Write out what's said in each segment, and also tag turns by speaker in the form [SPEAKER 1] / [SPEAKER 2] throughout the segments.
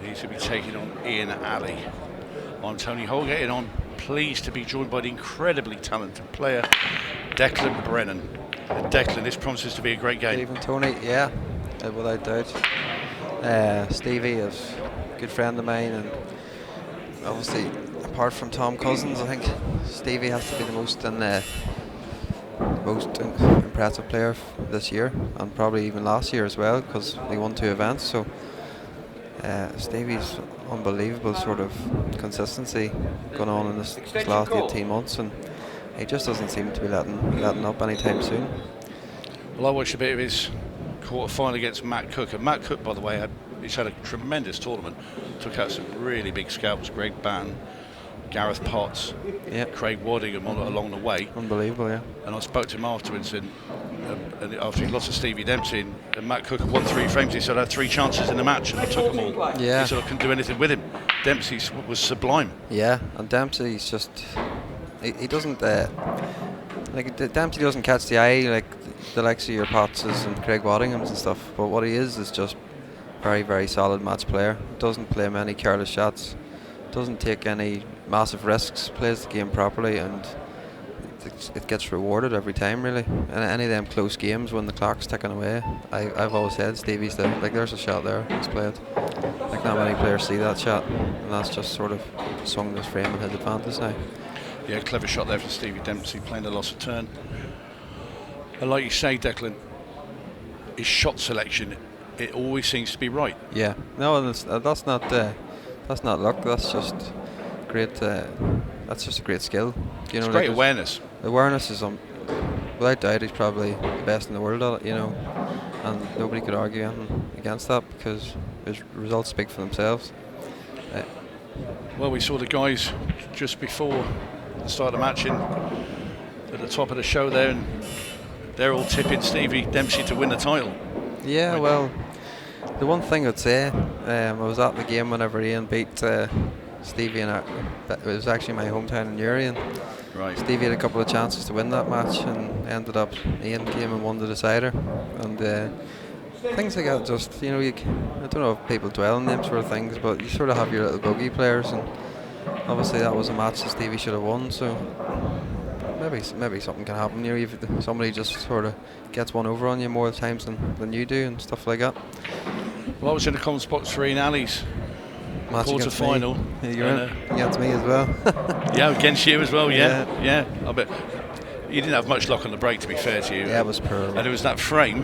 [SPEAKER 1] He's going to be taking on Ian Alley. I'm Tony Holgate, and I'm pleased to be joined by the incredibly talented player, Declan Brennan. And Declan, this promises to be a great game.
[SPEAKER 2] Good evening, Tony. Yeah, without doubt. Stevie is a good friend of mine, and obviously, apart from Tom Cousins, I think Stevie has to be the most impressive player this year, and probably even last year as well, because he won 2 events. So Stevie's unbelievable sort of consistency going on in this last 18 months, and he just doesn't seem to be letting up anytime soon.
[SPEAKER 1] Well, I watched a bit of his quarter-final against Matt Cook, and Matt Cook, by the way, he's had a tremendous tournament. Took out some really big scalps, Greg Bann, Gareth Potts, Craig Waddingham along the way.
[SPEAKER 2] Unbelievable, yeah.
[SPEAKER 1] And I spoke to him afterwards, and after he lost to Stevie Dempsey, and Matt Cook had won 3 frames, he said I had 3 chances in the match, and I took them all.
[SPEAKER 2] Yeah.
[SPEAKER 1] He said I couldn't do anything with him. Dempsey was sublime.
[SPEAKER 2] Yeah, and Dempsey's just he doesn't Dempsey doesn't catch the eye like the likes of your Pottses and Craig Waddinghams and stuff. But what he is just very, very solid match player. Doesn't play many careless shots. Doesn't take any massive risks. Plays the game properly, and it gets rewarded every time, really. And any of them close games when the clock's ticking away, I've always said Stevie's there. Like, there's a shot there. He's played. Like, not many players see that shot, and that's just sort of swung this frame in his advantage now.
[SPEAKER 1] Yeah, clever shot there from Stevie Dempsey, playing the loss of turn. And like you say, Declan, his shot selection, it always seems to be right.
[SPEAKER 2] Yeah, no, that's not luck. That's just great. That's just a great skill. You know,
[SPEAKER 1] it's great awareness.
[SPEAKER 2] Awareness is without doubt he's probably the best in the world at it. You know, and nobody could argue against that because his results speak for themselves.
[SPEAKER 1] Well, we saw the guys just before the start of the match at the top of the show there, and they're all tipping Stevie Dempsey to win the title.
[SPEAKER 2] Yeah, well, the one thing I'd say, I was at the game whenever Ian beat Stevie, and it was actually my hometown in Uri, and
[SPEAKER 1] right.
[SPEAKER 2] Stevie had a couple of chances to win that match, and ended up Ian came and won the decider. And things like that, just, you know, I don't know if people dwell on them sort of things, but you sort of have your little bogey players, and obviously that was a match that Stevie should have won. So maybe something can happen. You know, if somebody just sort of gets one over on you more times than you do, and stuff like that.
[SPEAKER 1] Well, I was in the comments box for Ian Alley's quarter final.
[SPEAKER 2] You're in against me as well.
[SPEAKER 1] Yeah, against you as well. Yeah. I bet you didn't have much luck on the break, to be fair to you.
[SPEAKER 2] Yeah, it was poor.
[SPEAKER 1] And it was that frame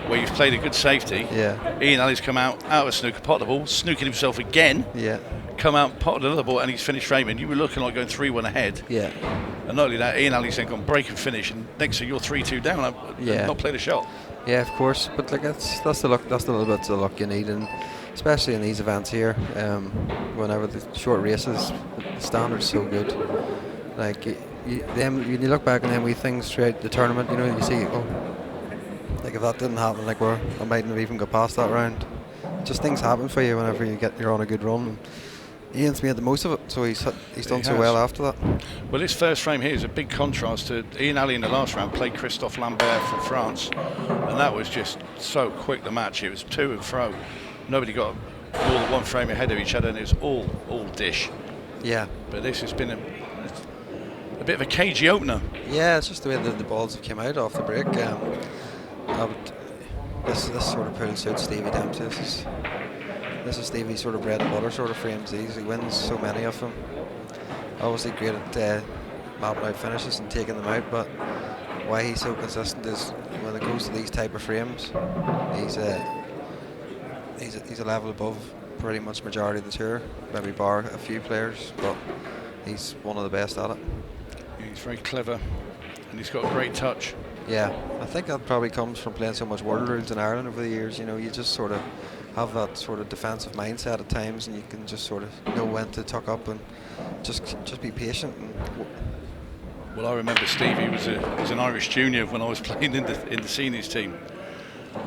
[SPEAKER 1] where you've played a good safety.
[SPEAKER 2] Yeah.
[SPEAKER 1] Ian Alley's come out of snooker, pot the ball, snooking himself again.
[SPEAKER 2] Yeah.
[SPEAKER 1] Come out, potted another ball, and he's finished framing. You were looking like going 3-1 ahead.
[SPEAKER 2] Yeah.
[SPEAKER 1] And not only that, Ian Alley's then gone break and finish, and next thing you're 3-2 down.
[SPEAKER 2] Yeah.
[SPEAKER 1] Not played a shot.
[SPEAKER 2] Yeah, of course. But like that's the luck. That's the little bits of luck you need, and especially in these events here, whenever the short races, the standard's so good. Like when you look back on them wee things throughout the tournament, you know, you see, like if that didn't happen, like I mightn't have even got past that round. Just things happen for you whenever you're on a good run. And Ian's made the most of it, so he's done so well after that.
[SPEAKER 1] Well, this first frame here is a big contrast to Ian Alley in the last round. Played Christophe Lambert from France, and that was just so quick, the match. It was to and fro. Nobody got more than one frame ahead of each other, and it was all dish.
[SPEAKER 2] Yeah.
[SPEAKER 1] But this has been a bit of a cagey opener.
[SPEAKER 2] Yeah, it's just the way the balls have came out off the break. This sort of pool suits Stevie Dempsey. This is Stevie's sort of bread and butter sort of frames. He wins so many of them. Obviously great at mapping out finishes and taking them out, but why he's so consistent is when it goes to these type of frames, he's a level above pretty much majority of the tour, maybe bar a few players, but he's one of the best at it.
[SPEAKER 1] He's very clever, and he's got a great touch.
[SPEAKER 2] Yeah, I think that probably comes from playing so much World Rules in Ireland over the years. You know, you just sort of have that sort of defensive mindset at times, and you can just sort of know when to tuck up and just be patient.
[SPEAKER 1] Well, I remember Stevie was an Irish junior when I was playing in the seniors team,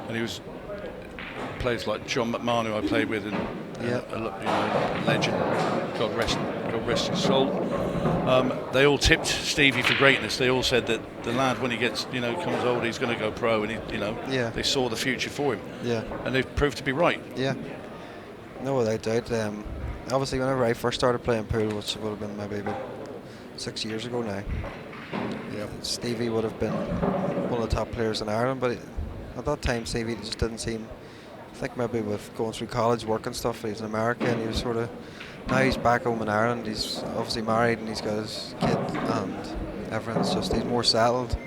[SPEAKER 1] and he was players like John McMahon, who I played with, and a legend, God rest his soul. They all tipped Stevie for greatness. They all said that the lad, when he gets, comes older, he's going to go pro, and they saw the future for him.
[SPEAKER 2] Yeah.
[SPEAKER 1] And they've proved to be right.
[SPEAKER 2] Yeah. No, without doubt. Obviously, whenever I first started playing pool, which would have been maybe about 6 years ago now,
[SPEAKER 1] Yeah.
[SPEAKER 2] Stevie would have been one of the top players in Ireland. But at that time, Stevie just didn't seem. I think maybe with going through college, work and stuff, he's in America, and he was sort of. Now he's back home in Ireland. He's obviously married, and he's got his kid, and everything's just he's more settled.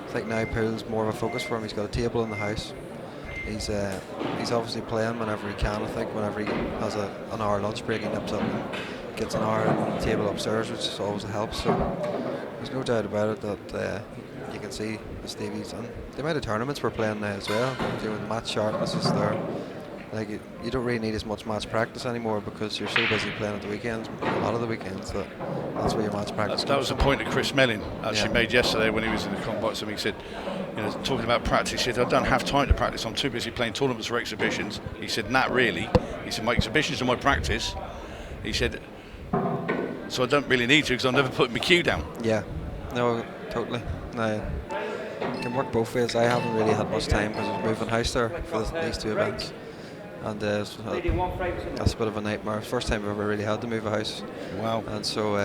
[SPEAKER 2] I think now pool's more of a focus for him. He's got a table in the house. He's obviously playing whenever he can. I think whenever he has an hour lunch break, he nips up and gets an hour on the table upstairs, which is always a help. So there's no doubt about it that you can see the Stevies and the amount of tournaments we're playing now as well. The match sharpness is there. Like you don't really need as much match practice anymore because you're so busy playing at the weekends, a lot of the weekends, that's where your match practice
[SPEAKER 1] That was a point that Chris Mellin actually made yesterday when he was in the combat. He said, talking about practice, he said, I don't have time to practice, I'm too busy playing tournaments or exhibitions. He said, not really. He said, my exhibitions are my practice. He said, so I don't really need to because I'm never putting my cue down.
[SPEAKER 2] Yeah, no, totally. No, it can work both ways. I haven't really had much time because I was moving house there for these two events. And that's a bit of a nightmare. First time I've ever really had to move a house.
[SPEAKER 1] Wow.
[SPEAKER 2] And so,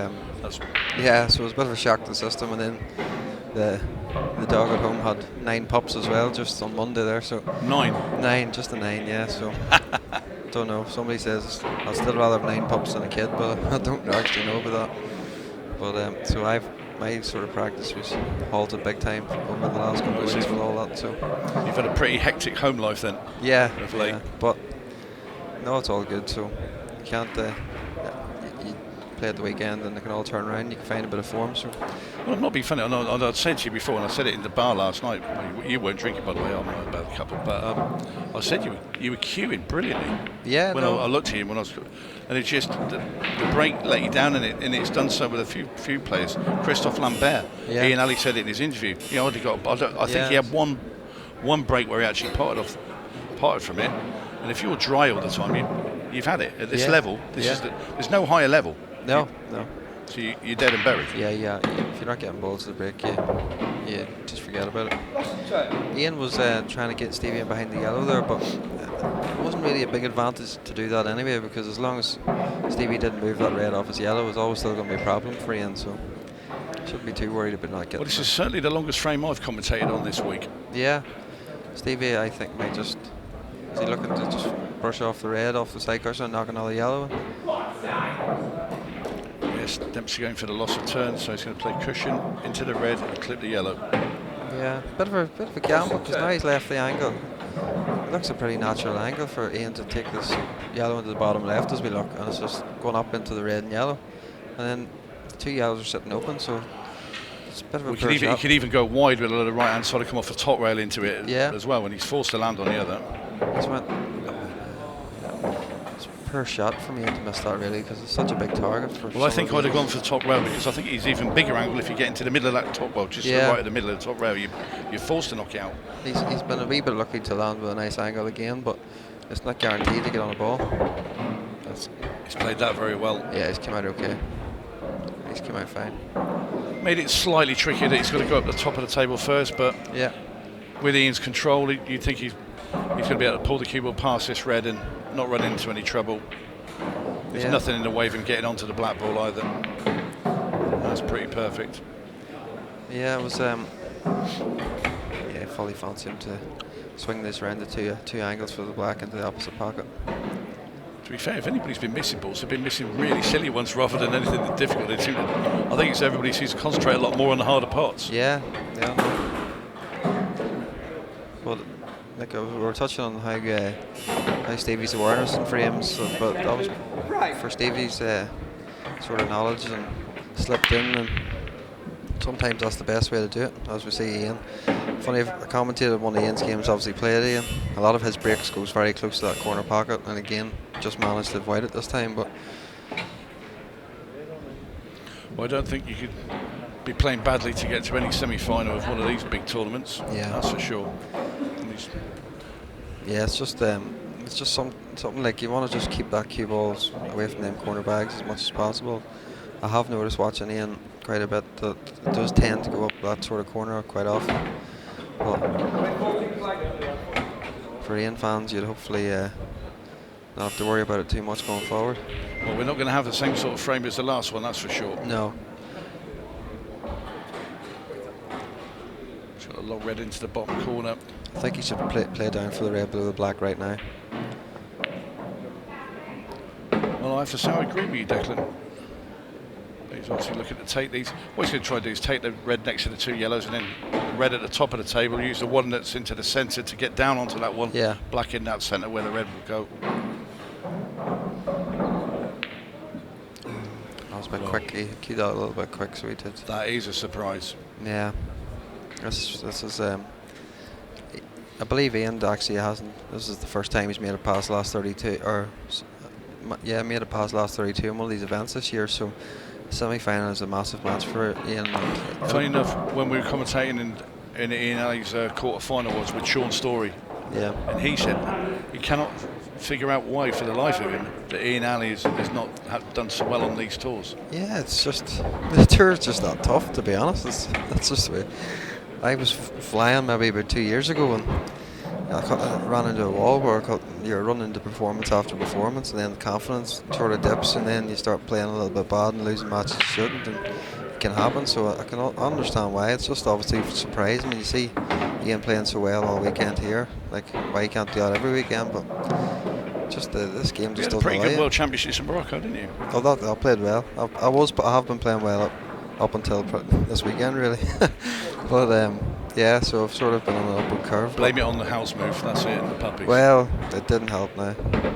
[SPEAKER 2] so it was a bit of a shock to the system. And then the dog at home had 9 pups as well, just on Monday there. So 9, just a 9, yeah. So don't know. Somebody says I'd still rather have 9 pups than a kid, but I don't actually know about that. But so my sort of practice was halted big time over the last couple of weeks with all that. So
[SPEAKER 1] you've had a pretty hectic home life then.
[SPEAKER 2] Yeah,
[SPEAKER 1] of late.
[SPEAKER 2] Yeah, but no, it's all good. So you can't you play at the weekend and they can all turn around. You can find a bit of form. So
[SPEAKER 1] well, I'm not being funny. I'd said to you before, and I said it in the bar last night. You weren't drinking, by the way. I'm about a couple, but I said you were cueing brilliantly.
[SPEAKER 2] Yeah.
[SPEAKER 1] When I looked at you when I was, and it just the break let you down, and it's done so with a few players. Christophe Lambert, Ian Ali said it in his interview. I think he had one break where he actually parted from it. And if you're dry all the time, you've had it at this level. There's no higher level.
[SPEAKER 2] No.
[SPEAKER 1] So you're dead and buried.
[SPEAKER 2] Yeah. If you're not getting balls to the break, you just forget about it. Ian was trying to get Stevie in behind the yellow there, but it wasn't really a big advantage to do that anyway, because as long as Stevie didn't move that red off his yellow, it was always still going to be a problem for Ian. So shouldn't be too worried about not getting.
[SPEAKER 1] Well, this is certainly the longest frame I've commentated on this week.
[SPEAKER 2] Yeah, Stevie, I think, might just. Is he looking to just brush off the red off the side cushion and knock another yellow?
[SPEAKER 1] Yes, Dempsey going for the loss of turn, so he's going to play cushion into the red and clip the yellow.
[SPEAKER 2] Yeah, bit of a gamble because now he's left the angle. It looks a pretty natural angle for Ian to take this yellow into the bottom left as we look, and it's just going up into the red and yellow, and then the 2 yellows are sitting open, so it's a bit of a poor shot.
[SPEAKER 1] He could even go wide with the right hand side and come off the top rail into it as well when he's forced to land on the other.
[SPEAKER 2] It's a poor shot for me to miss that really, because it's such a big target.
[SPEAKER 1] Well, I think I'd have gone for the top rail because I think he's even bigger angle if you get into the middle of that top rail, just right at the middle of the top rail, you're forced to knock it out.
[SPEAKER 2] He's been a wee bit lucky to land with a nice angle again, but it's not guaranteed to get on a ball.
[SPEAKER 1] He's played that very well.
[SPEAKER 2] Yeah, he's come out okay. He's come out fine.
[SPEAKER 1] Made it slightly tricky that he's got to go up the top of the table first, but with Ian's control, you'd think he's going to be able to pull the cue ball past this red and not run into any trouble. There's nothing in the way of him getting onto the black ball either. That's pretty perfect.
[SPEAKER 2] Yeah, it was. Fully fancy him to swing this round the two angles for the black into the opposite pocket.
[SPEAKER 1] To be fair, if anybody's been missing balls, they've been missing really silly ones rather than anything that's difficult. I think it's everybody seems to concentrate a lot more on the harder parts.
[SPEAKER 2] Yeah. Well, like we were touching on how Stevie's awareness and frames, but that was for Stevie's sort of knowledge and slipped in, and sometimes that's the best way to do it, as we see Ian. Funny, I commentated one of Ian's games, obviously played Ian. A lot of his breaks goes very close to that corner pocket, and again, just managed to avoid it this time. But
[SPEAKER 1] well, I don't think you could be playing badly to get to any semi-final of one of these big tournaments.
[SPEAKER 2] Yeah,
[SPEAKER 1] that's for sure.
[SPEAKER 2] Yeah, it's just something like you want to just keep that cue balls away from them corner bags as much as possible. I have noticed watching Ian quite a bit that it does tend to go up that sort of corner quite often. But for Ian fans, you'd hopefully not have to worry about it too much going forward.
[SPEAKER 1] Well, we're not going to have the same sort of frame as the last one, that's for sure.
[SPEAKER 2] No.
[SPEAKER 1] It's got a long red into the bottom corner.
[SPEAKER 2] I think he should play down for the red, blue, the black right now.
[SPEAKER 1] Well, I have to say I agree with you, Declan. He's obviously looking to take these. What he's going to try to do is take the red next to the two yellows and then the red at the top of the table, use the one that's into the centre to get down onto that one.
[SPEAKER 2] Yeah.
[SPEAKER 1] Black in that centre where the red will go.
[SPEAKER 2] That was a bit quick. He queued out a little bit quick, so he did.
[SPEAKER 1] That is a surprise.
[SPEAKER 2] Yeah. This is I believe Ian actually hasn't. This is the first time he's made a pass last 32, or yeah, made a pass last 32 in one of these events this year. So semi-final is a massive match for Ian.
[SPEAKER 1] Funny enough, when we were commentating in Ian Alley's quarter-final was with Sean Story.
[SPEAKER 2] Yeah.
[SPEAKER 1] And he said he cannot figure out why, for the life of him, that Ian Alley has not done so well on these tours.
[SPEAKER 2] Yeah, it's just the tour's just not tough, to be honest. It's just the way. I was flying maybe about 2 years ago and I ran into a wall where you're running into performance after performance, and then the confidence sort of dips, and then you start playing a little bit bad and losing matches you shouldn't, and it can happen. So I can understand why. It's just obviously surprising when you see Ian playing so well all weekend here, like why he can't do that every weekend, but just this game just doesn't allow.
[SPEAKER 1] You had a pretty good World Championships in Morocco, didn't you?
[SPEAKER 2] Oh, I played well. I have been playing well up until this weekend, really. But yeah, so I've sort of been on an upward curve.
[SPEAKER 1] Blame it on the house move, that's it, and the puppies.
[SPEAKER 2] Well, it didn't help now.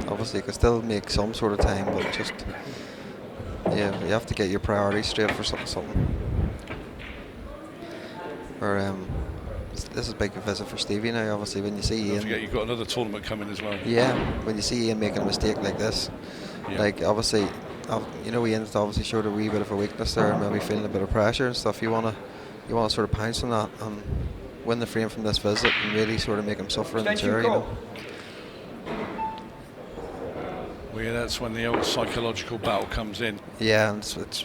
[SPEAKER 2] Obviously, you can still make some sort of time, but just, yeah, you have to get your priorities straight for something. Or this is a big visit for Stevie now, obviously, when you see Ian.
[SPEAKER 1] Don't forget you've got another tournament coming as well.
[SPEAKER 2] Yeah, when you see Ian making a mistake like this, like obviously, you know, Ian's obviously showed a wee bit of a weakness there, and maybe feeling a bit of pressure and stuff. You want to sort of pounce on that and win the frame from this visit and really sort of make him suffer in the chair, you know.
[SPEAKER 1] Well, yeah, that's when the old psychological battle comes in.
[SPEAKER 2] Yeah, and it's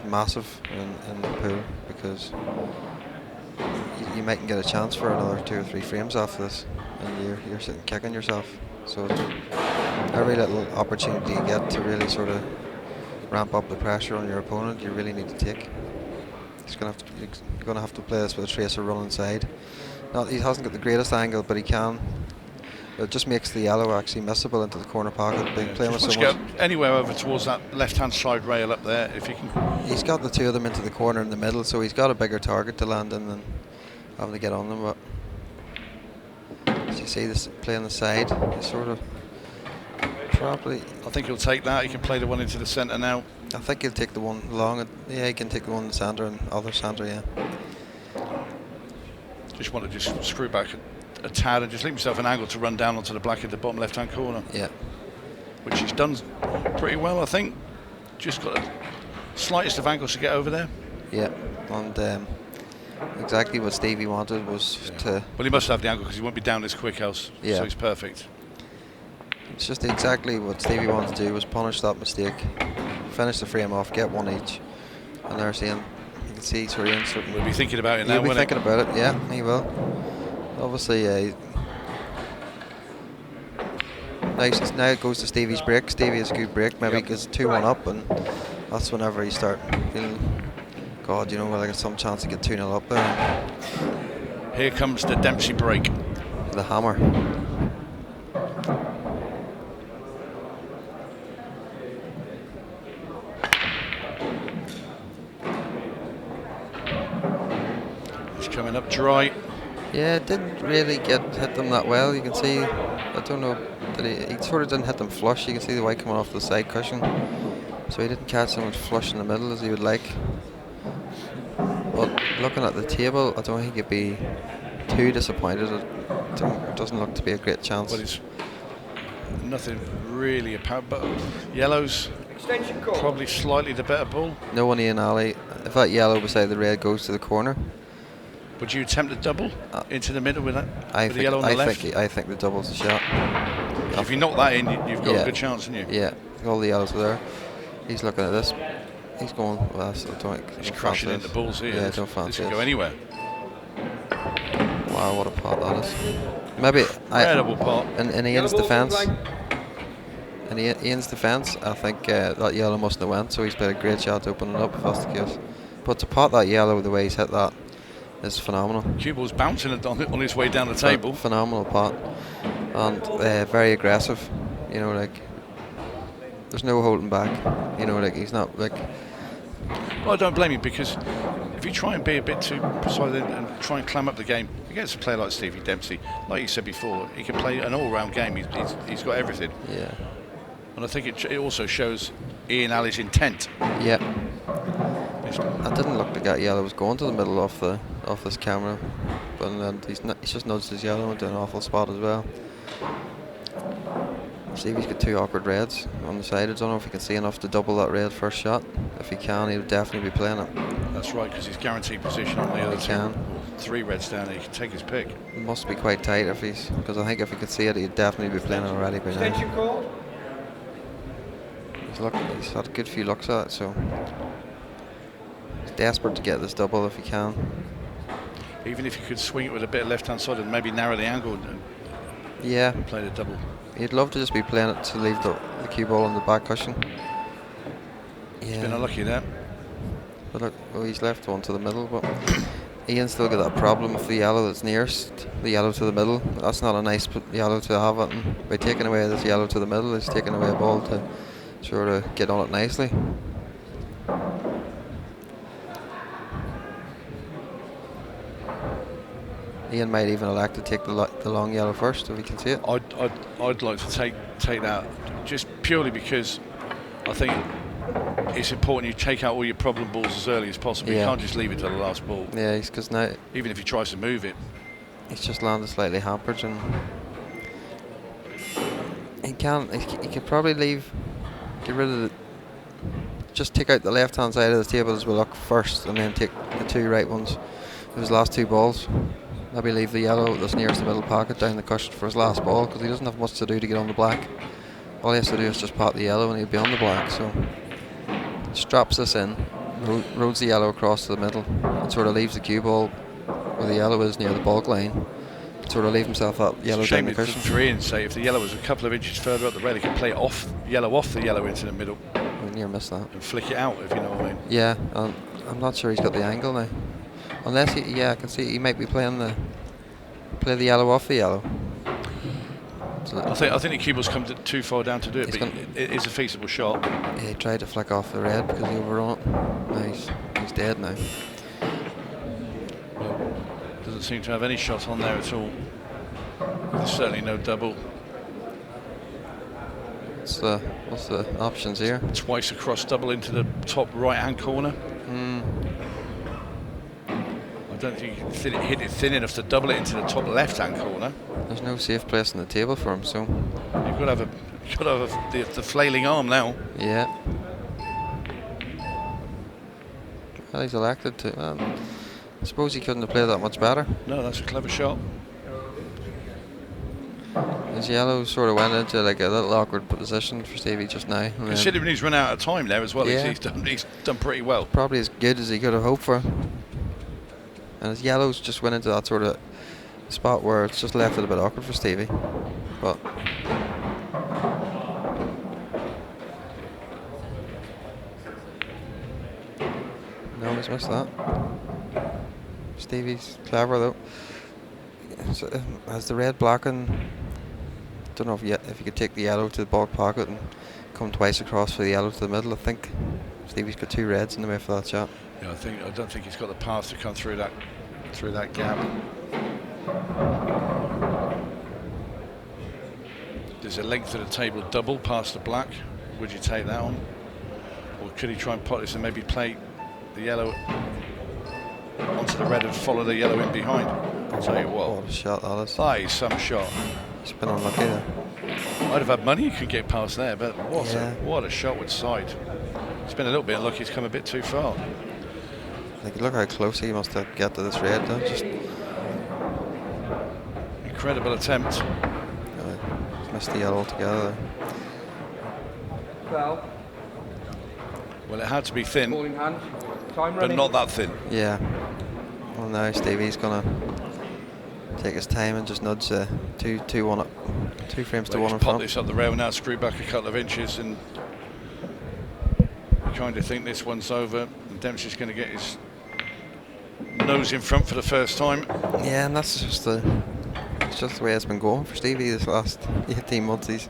[SPEAKER 2] massive in the pool, because you mightn't get a chance for another 2 or 3 frames after this, and you're sitting kicking yourself. So it's every little opportunity you get to really sort of ramp up the pressure on your opponent, you really need to take. You're going to have to play this with a tracer running side. He hasn't got the greatest angle, but he can. It just makes the yellow actually missable into the corner pocket. Playing with so much.
[SPEAKER 1] Anywhere over towards that left-hand side rail up there, if you can.
[SPEAKER 2] He's got the two of them into the corner in the middle, so he's got a bigger target to land in than having to get on them. But as you see, this playing the side, he's sort of probably.
[SPEAKER 1] I think he'll take that. He can play the one into the centre now.
[SPEAKER 2] I think he'll take the one long. Yeah, he can take the one in the centre and other centre. Yeah.
[SPEAKER 1] Just want to just screw back a tad and just leave himself an angle to run down onto the black in the bottom left-hand corner.
[SPEAKER 2] Yeah.
[SPEAKER 1] Which he's done pretty well, I think. Just got the slightest of angles to get over there.
[SPEAKER 2] Yeah, and exactly what Stevie wanted was to.
[SPEAKER 1] Well, he must have the angle because he won't be down as quick else.
[SPEAKER 2] Yeah.
[SPEAKER 1] So he's perfect.
[SPEAKER 2] It's just exactly what Stevie wanted to do, was punish that mistake, finish the frame off, get one each, and there's Ian. You can see sort of Ian certain.
[SPEAKER 1] We'll be thinking about it now.
[SPEAKER 2] He'll be thinking about it. Yeah, he will. Obviously, now it goes to Stevie's break. Stevie has a good break. Maybe he gets 2-1 up, and that's whenever you start feeling, God, you know, well, I got some chance to get 2-0 up there.
[SPEAKER 1] Here comes the Dempsey break.
[SPEAKER 2] The hammer.
[SPEAKER 1] He's coming up dry.
[SPEAKER 2] Yeah, it didn't really hit them that well. You can see, I don't know, he sort of didn't hit them flush. You can see the white coming off the side cushion. So he didn't catch them flush in the middle as he would like. But looking at the table, I don't think he'd be too disappointed. It doesn't look to be a great chance.
[SPEAKER 1] But it's nothing really apparent. But yellows probably slightly the better ball.
[SPEAKER 2] No one Ian Alley. If that yellow beside the red goes to the corner.
[SPEAKER 1] Would you attempt a double into the middle with that?
[SPEAKER 2] I
[SPEAKER 1] with the yellow on the left?
[SPEAKER 2] I think the double's a shot.
[SPEAKER 1] If you knock that in, you've got a good chance, haven't you?
[SPEAKER 2] Yeah, all the yellows are there. He's looking at this. He's going. Well,
[SPEAKER 1] he's crashing into balls here.
[SPEAKER 2] Yeah, don't fancy
[SPEAKER 1] this can go anywhere.
[SPEAKER 2] Wow, what a pot that is. Maybe
[SPEAKER 1] incredible pot.
[SPEAKER 2] In Ian's defence, And Ian's defence, I think that yellow mustn't have went, so he's played a great shot to open it up if that's the case. But to pot that yellow the way he's hit that is phenomenal.
[SPEAKER 1] Cue ball's bouncing on his way down the table.
[SPEAKER 2] Phenomenal pot. And very aggressive. You know, like, there's no holding back. You know, like, he's not like...
[SPEAKER 1] Well, I don't blame you, because if you try and be a bit too precise and try and clam up the game against a player like Stevie Dempsey, like you said before, he can play an all-round game. He's got everything.
[SPEAKER 2] Yeah.
[SPEAKER 1] And I think it also shows Ian Alley's intent.
[SPEAKER 2] Yeah. I didn't look like that yellow was going to the middle off this camera, but then he's just nudged his yellow into an awful spot as well. Stevie's got 2 awkward reds on the side. I don't know if he can see enough to double that red first shot. If he can, he'll definitely be playing it.
[SPEAKER 1] That's right, because he's guaranteed position on the other two.
[SPEAKER 2] Can.
[SPEAKER 1] 3 reds down there, he can take his pick.
[SPEAKER 2] It must be quite tight because I think if he could see it, he'd definitely be playing it already by now.
[SPEAKER 3] Extension call.
[SPEAKER 2] He's had a good few looks at it, so he's desperate to get this double if he can.
[SPEAKER 1] Even if he could swing it with a bit of left-hand side and maybe narrow the angle and play the double.
[SPEAKER 2] He'd love to just be playing it to leave the cue ball on the back cushion.
[SPEAKER 1] He's been unlucky there.
[SPEAKER 2] But look, he's left one to the middle, but Ian's still got that problem with the yellow that's nearest, the yellow to the middle. That's not a nice yellow to have it, and by taking away this yellow to the middle, he's taking away a ball to sort of get on it nicely. Ian might even elect to take the long yellow first if he can see it.
[SPEAKER 1] I'd like to take that just purely because I think it's important you take out all your problem balls as early as possible. You can't just leave it to the last ball.
[SPEAKER 2] Yeah, because now
[SPEAKER 1] even if he tries to move it,
[SPEAKER 2] he's just landed slightly hampered, and he could probably get rid of the. Just take out the left hand side of the table as we look first, and then take the 2 right ones of his last 2 balls. Maybe leave the yellow that's nearest the middle pocket down the cushion for his last ball, because he doesn't have much to do to get on the black. All he has to do is just pot the yellow and he'll be on the black. So straps this in, roads the yellow across to the middle, and sort of leaves the cue ball where the yellow is near the bulk line. Sort of leave himself that yellow down the cushion.
[SPEAKER 1] For Ian, say if the yellow was a couple of inches further up the rail, he could play off the yellow into the middle.
[SPEAKER 2] We near missed that.
[SPEAKER 1] And flick it out, if you know what I mean.
[SPEAKER 2] Yeah, I'm not sure he's got the angle now. Unless I can see he might be playing play the yellow off the yellow. So
[SPEAKER 1] I think the cue ball's come too far down to do it, but it is a feasible shot.
[SPEAKER 2] Yeah, he tried to flick off the red because he overrun it. No, he's dead now.
[SPEAKER 1] Well, doesn't seem to have any shot on there at all. There's certainly no double.
[SPEAKER 2] What's the options here?
[SPEAKER 1] Twice across double into the top right hand corner. I don't think you can hit it thin enough to double it into the top left hand corner.
[SPEAKER 2] There's no safe place on the table for him, so
[SPEAKER 1] you've got to have the flailing arm now.
[SPEAKER 2] Yeah. Well, he's elected to. I suppose he couldn't have played that much better.
[SPEAKER 1] No, that's a clever shot.
[SPEAKER 2] His yellow sort of went into like a little awkward position for Stevie just now.
[SPEAKER 1] Considering he's run out of time there as well,
[SPEAKER 2] yeah.
[SPEAKER 1] he's done pretty well.
[SPEAKER 2] Probably as good as he could have hoped for. And his yellows just went into that sort of spot where it's just left it a bit awkward for Stevie. But no, he's missed that. Stevie's clever though. So, has the red blocking? Don't know if you could take the yellow to the bulk pocket and come twice across for the yellow to the middle. I think Stevie's got 2 reds in the way for that shot.
[SPEAKER 1] Yeah, I don't think he's got the path to come through that gap. There's a length of the table double past the black. Would you take that on, or could he try and pot this and maybe play the yellow onto the red and follow the yellow in behind? I'll tell you what
[SPEAKER 2] a shot that is.
[SPEAKER 1] That is some shot.
[SPEAKER 2] He's been unlucky there.
[SPEAKER 1] I'd have had money you could get past there, but what a shot with side. It's been a little bit unlucky, he's come a bit too far.
[SPEAKER 2] Like, look how close he must have got to this red though. Just
[SPEAKER 1] incredible attempt.
[SPEAKER 2] He's missed the yellow altogether.
[SPEAKER 3] Well,
[SPEAKER 1] it had to be thin,
[SPEAKER 3] Time
[SPEAKER 1] but not that thin.
[SPEAKER 2] Yeah. Well, now Stevie's gonna take his time and just nudge 2-1 up. 2 frames to
[SPEAKER 1] They
[SPEAKER 2] 1
[SPEAKER 1] just
[SPEAKER 2] in
[SPEAKER 1] pop
[SPEAKER 2] front.
[SPEAKER 1] this up the rail now, screw back a couple of inches, and you kind of think this one's over. And Dempsey's going to get his nose in front for the first time.
[SPEAKER 2] Yeah, and that's just the way it's been going for Stevie this last 18 months. He's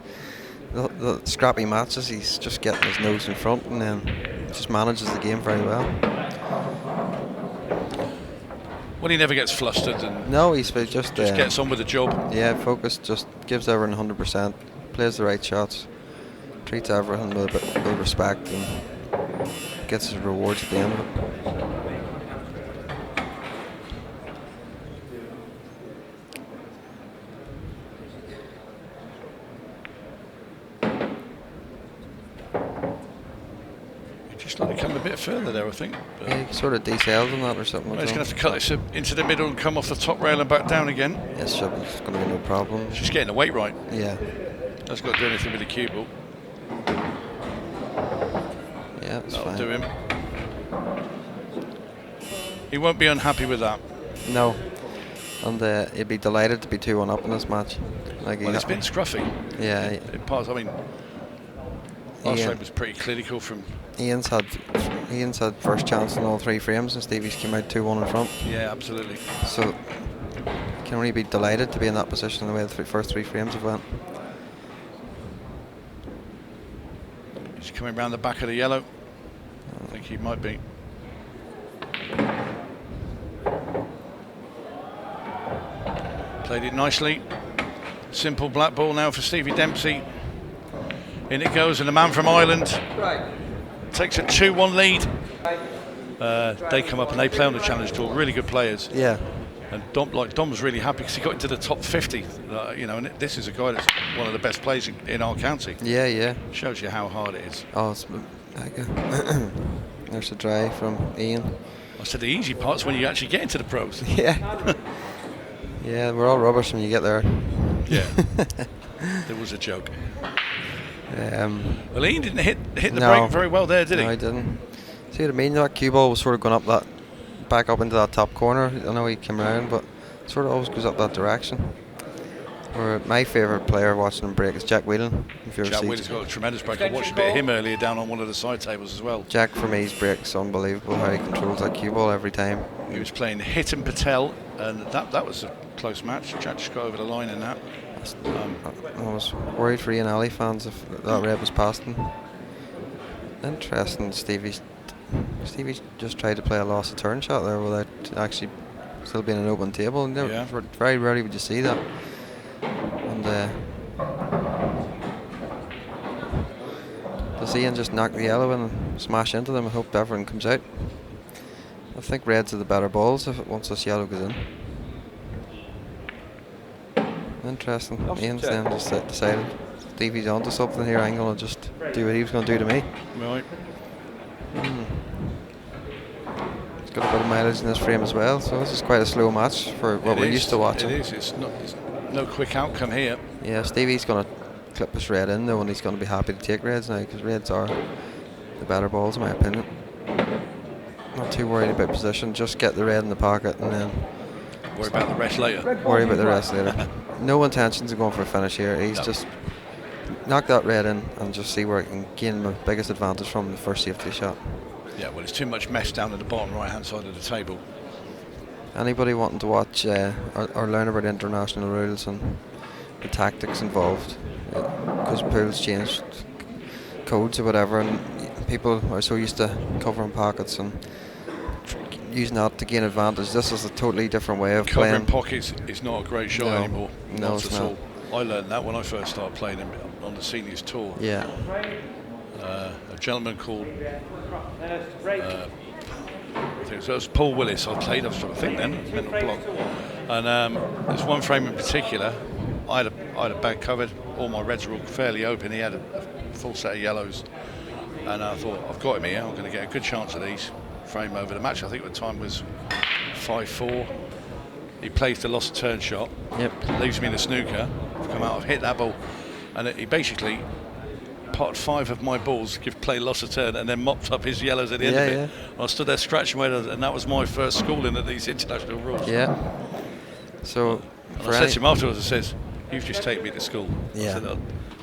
[SPEAKER 2] the scrappy matches, he's just getting his nose in front, and then just manages the game very well.
[SPEAKER 1] Well, he never gets flustered, and
[SPEAKER 2] no, he's just
[SPEAKER 1] gets on with the job.
[SPEAKER 2] Yeah, focused, just gives everyone 100%, plays the right shots, treats everyone with a bit of respect, and gets his rewards at the end of it.
[SPEAKER 1] Just let it come a bit further there, I think.
[SPEAKER 2] Yeah, he sort of decels on that or something.
[SPEAKER 1] He's going to have to cut this into the middle and come off the top rail and back down again.
[SPEAKER 2] Yes, sure, it's going to be no problem.
[SPEAKER 1] It's just getting the weight right.
[SPEAKER 2] Yeah.
[SPEAKER 1] That's got to do anything with the cue ball.
[SPEAKER 2] Yeah, it's
[SPEAKER 1] That'll
[SPEAKER 2] fine.
[SPEAKER 1] do him. He won't be unhappy with that.
[SPEAKER 2] No. And he'd be delighted to be 2-1 up in this match.
[SPEAKER 1] Well, it's been scruffy.
[SPEAKER 2] Yeah.
[SPEAKER 1] In parts, I mean, last frame was pretty clinical from...
[SPEAKER 2] Ian's had first chance in all 3 frames, and Stevie's came out 2-1 in front.
[SPEAKER 1] Yeah, absolutely.
[SPEAKER 2] So you can only be delighted to be in that position the way the first 3 frames have went.
[SPEAKER 1] He's coming round the back of the yellow. I think he might be. Played it nicely. Simple black ball now for Stevie Dempsey. In it goes, and the man from Ireland takes a 2-1 lead. They come up and they play on the Challenge Tour. Really good players.
[SPEAKER 2] Yeah.
[SPEAKER 1] And Dom was really happy because he got into the top 50. And this is a guy that's one of the best players in our county.
[SPEAKER 2] Yeah, yeah.
[SPEAKER 1] Shows you how hard it is.
[SPEAKER 2] Oh, it's there's a try from Ian.
[SPEAKER 1] I said the easy part's when you actually get into the pros.
[SPEAKER 2] Yeah. Yeah, we're all rubbish when you get there.
[SPEAKER 1] Yeah. There was a joke. Well, Ian didn't hit the break very well there, did he?
[SPEAKER 2] No, he didn't. See what I mean? That cue ball was sort of going back up into that top corner. I know he came around, but it sort of always goes up that direction. My favourite player watching him break is Jack Whelan.
[SPEAKER 1] Jack Whelan's got a tremendous break. I watched a bit of him earlier down on one of the side tables as well.
[SPEAKER 2] Jack, for me, his break's unbelievable, how he controls that cue ball every time.
[SPEAKER 1] He was playing Hit and Patel, and that was a close match. Jack just got over the line in that.
[SPEAKER 2] I was worried for Ian Alley fans if that red was past him. Interesting, Stevie just tried to play a loss of turn shot there without actually still being an open table. And
[SPEAKER 1] yeah.
[SPEAKER 2] Very rarely would you see that. And does Ian just knock the yellow in and smash into them? I hope everyone comes out. I think reds are the better balls once this yellow goes in. Interesting. Ian's then just decided Stevie's onto something here. I'm going to just do what he was going to do to me.
[SPEAKER 1] Right.
[SPEAKER 2] It's got a bit of mileage in this frame as well, so this is quite a slow match for what we're used to watching.
[SPEAKER 1] It is. It's no quick outcome here.
[SPEAKER 2] Yeah, Stevie's going to clip this red in though, and he's going to be happy to take reds now because reds are the better balls in my opinion. Not too worried about position, just get the red in the pocket and then
[SPEAKER 1] worry about the rest later.
[SPEAKER 2] Worry about the rest later. No intentions of going for a finish here. He's just knock that red in and just see where he can gain the biggest advantage from the first safety shot.
[SPEAKER 1] Yeah, well, it's too much mess down at the bottom right-hand side of the table.
[SPEAKER 2] Anybody wanting to watch or learn about international rules and the tactics involved, because pools changed codes or whatever, and people are so used to covering pockets and using that to gain advantage. This is a totally different way of playing.
[SPEAKER 1] Covering pockets is not a great shot anymore.
[SPEAKER 2] No, it's not.
[SPEAKER 1] I learned that when I first started playing on the seniors tour.
[SPEAKER 2] Yeah.
[SPEAKER 1] A gentleman called I think it was Paul Willis. I played, I think then, mental block. And there's one frame in particular. I had a bag covered. All my reds were all fairly open. He had a full set of yellows, and I thought, I've got him here. I'm going to get a good chance of these. Frame over the match. I think the time was 5-4. He plays the lost turn shot.
[SPEAKER 2] Yep.
[SPEAKER 1] Leaves me in the snooker. I've come out. I've hit that ball, and he basically potted 5 of my balls, play lost a turn, and then mopped up his yellows at the end of it. I stood there scratching my head, and that was my first schooling at these international rules.
[SPEAKER 2] Yeah. So
[SPEAKER 1] I said to him afterwards, I says, You've just taken me to school.
[SPEAKER 2] Yeah.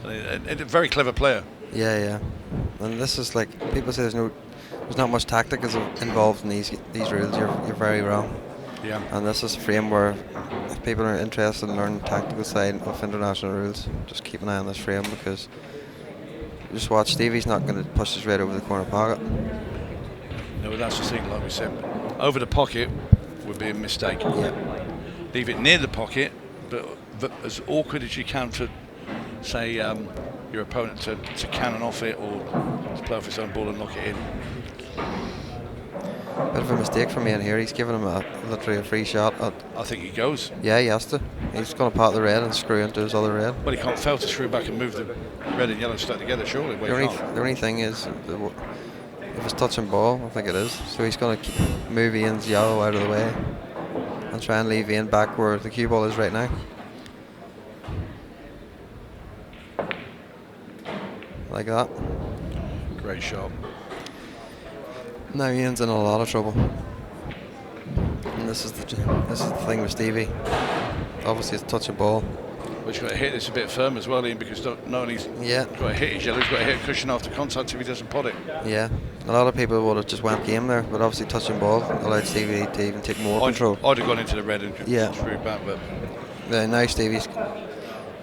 [SPEAKER 1] And a very clever player.
[SPEAKER 2] Yeah. And this is like, people say there's not much tactic involved in these rules. You're very wrong.
[SPEAKER 1] Yeah.
[SPEAKER 2] And this is a frame where if people are interested in learning the tactical side of international rules, just keep an eye on this frame, because just watch, Stevie's not going to push his red over the corner pocket.
[SPEAKER 1] No, that's the thing, like we said. Over the pocket would be a mistake.
[SPEAKER 2] Yeah.
[SPEAKER 1] Leave it near the pocket, but as awkward as you can for, say, your opponent to cannon off it or to play off his own ball and knock it in.
[SPEAKER 2] Bit of a mistake from me in here. He's given him literally a free shot.
[SPEAKER 1] I think he goes.
[SPEAKER 2] Yeah, he has to. He's going to part the red and screw into his other red.
[SPEAKER 1] Well, he can't fail to screw back and move the red and yellow stuck together, surely.
[SPEAKER 2] The only thing is, if it's touch and ball, I think it is. So he's going to move Ian's yellow out of the way and try and leave Ian back where the cue ball is right now. Like that.
[SPEAKER 1] Great shot.
[SPEAKER 2] Now Ian's in a lot of trouble. And this is the thing with Stevie. Obviously it's touch and ball.
[SPEAKER 1] But he's got to hit this a bit firm as well, Ian, because not only he's got to hit his yellow, he's got to hit a cushion after contact if he doesn't pot it.
[SPEAKER 2] Yeah. A lot of people would have just went game there, but obviously touch and ball allowed Stevie to even take more control.
[SPEAKER 1] I'd have gone into the red and screwed back, but
[SPEAKER 2] now Stevie's